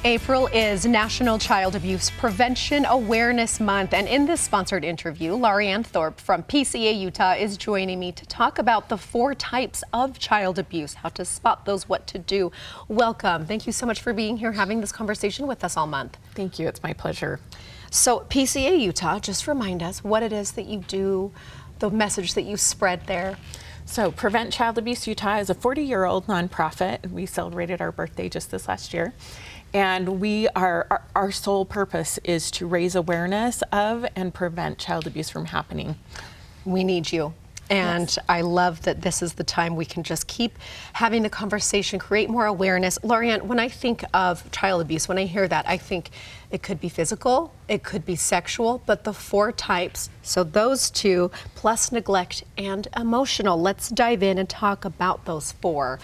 April is National Child Abuse Prevention Awareness Month, and in this sponsored interview, Lorianne Thorpe from PCA Utah is joining me to talk about the 4 types of child abuse, how to spot those, what to do. Welcome. Thank you so much for being here, having this conversation with us all month. Thank you. It's my pleasure. So PCA Utah, just remind us what it is that you do, the message that you spread there. So Prevent Child Abuse Utah is a 40-year-old nonprofit. We celebrated our birthday just this last year. And our sole purpose is to raise awareness of and prevent child abuse from happening. We need you. And yes. I love that this is the time we can just keep having the conversation, create more awareness. Lorianne, when I think of child abuse, when I hear that, I think it could be physical, it could be sexual, but the 4 types, so those 2, plus neglect and emotional. Let's dive in and talk about those 4.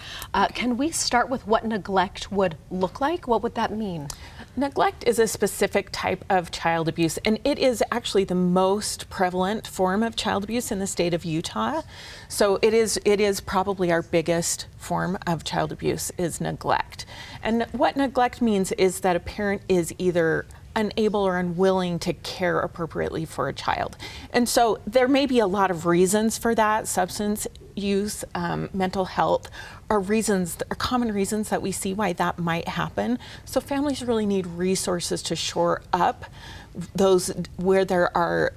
Can we start with what neglect would look like? What would that mean? Neglect is a specific type of child abuse, and it is actually the most prevalent form of child abuse in the state of Utah. So it is probably our biggest form of child abuse is neglect. And what neglect means is that a parent is either unable or unwilling to care appropriately for a child. And so there may be a lot of reasons for that. Substance use, mental health are common reasons that we see why that might happen. So families really need resources to shore up those where there are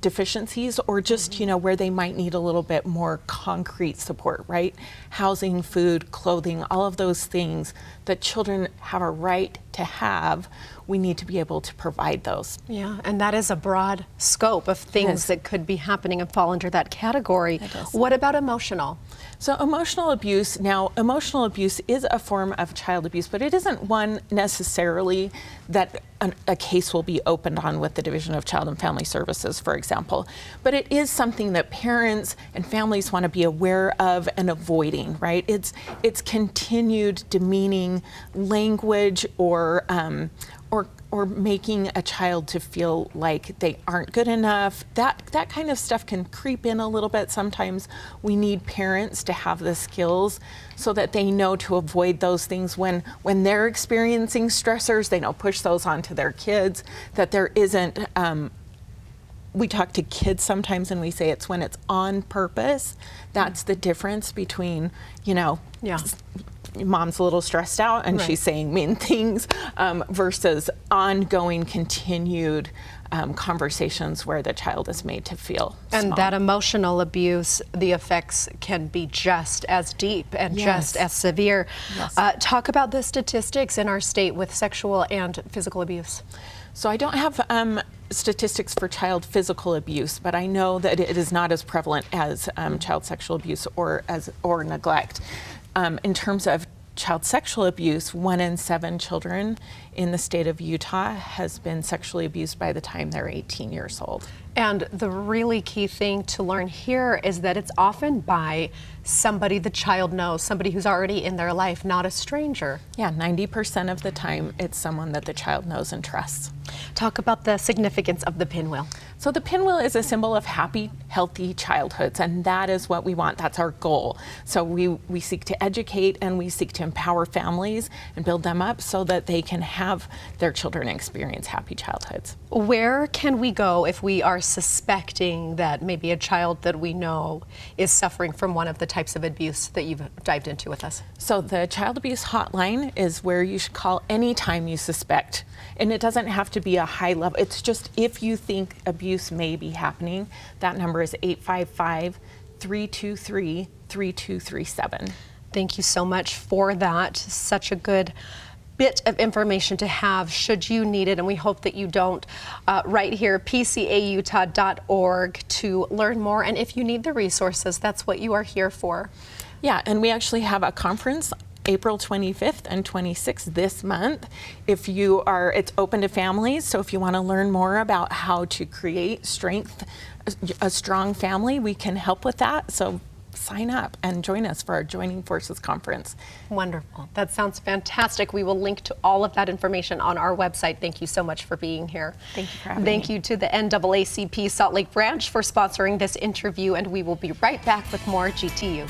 deficiencies, or just where they might need a little bit more concrete support, right? Housing, food, clothing, all of those things that children have a right to have. We need to be able to provide those. Yeah, and that is a broad scope of things that could be happening and fall under that category. What about emotional? So emotional abuse is a form of child abuse, but it isn't one necessarily that a case will be opened on with the Division of Child and Family Services, for example. But it is something that parents and families want to be aware of and avoiding, right? It's continued demeaning language or making a child to feel like they aren't good enough. That kind of stuff can creep in a little bit. Sometimes we need parents to have the skills so that they know to avoid those things when they're experiencing stressors. They don't push those onto their kids, that there isn't, we talk to kids sometimes and we say it's when it's on purpose. That's the difference between, mom's a little stressed out and she's saying mean things versus ongoing, continued conversations where the child is made to feel And small. that emotional abuse, the effects can be just as deep and just as severe. Yes. Talk about the statistics in our state with sexual and physical abuse. So I don't have statistics for child physical abuse, but I know that it is not as prevalent as child sexual abuse or neglect. In terms of child sexual abuse, 1 in 7 children in the state of Utah has been sexually abused by the time they're 18 years old. And the really key thing to learn here is that it's often by somebody the child knows, somebody who's already in their life, not a stranger. Yeah, 90% of the time it's someone that the child knows and trusts. Talk about the significance of the pinwheel. So the pinwheel is a symbol of happy, healthy childhoods, and that is what we want. That's our goal. So we seek to educate and we seek to empower families and build them up so that they can have their children experience happy childhoods. Where can we go if we are suspecting that maybe a child that we know is suffering from one of the types of abuse that you've dived into with us? So the child abuse hotline is where you should call anytime you suspect. And it doesn't have to be a high level. It's just if you think abuse may be happening, that number is 855-323-3237. Thank you so much for that. Such a good bit of information to have should you need it, and we hope that you don't. Right here, pcautah.org to learn more, and if you need the resources, that's what you are here for. Yeah, and we actually have a conference April 25th and 26th this month. It's open to families, so if you want to learn more about how to create a strong family, we can help with that. So sign up and join us for our Joining Forces Conference. Wonderful. That sounds fantastic. We will link to all of that information on our website. Thank you so much for being here. Thank you for having me. Thank you to the NAACP Salt Lake branch for sponsoring this interview, and we will be right back with more GTU.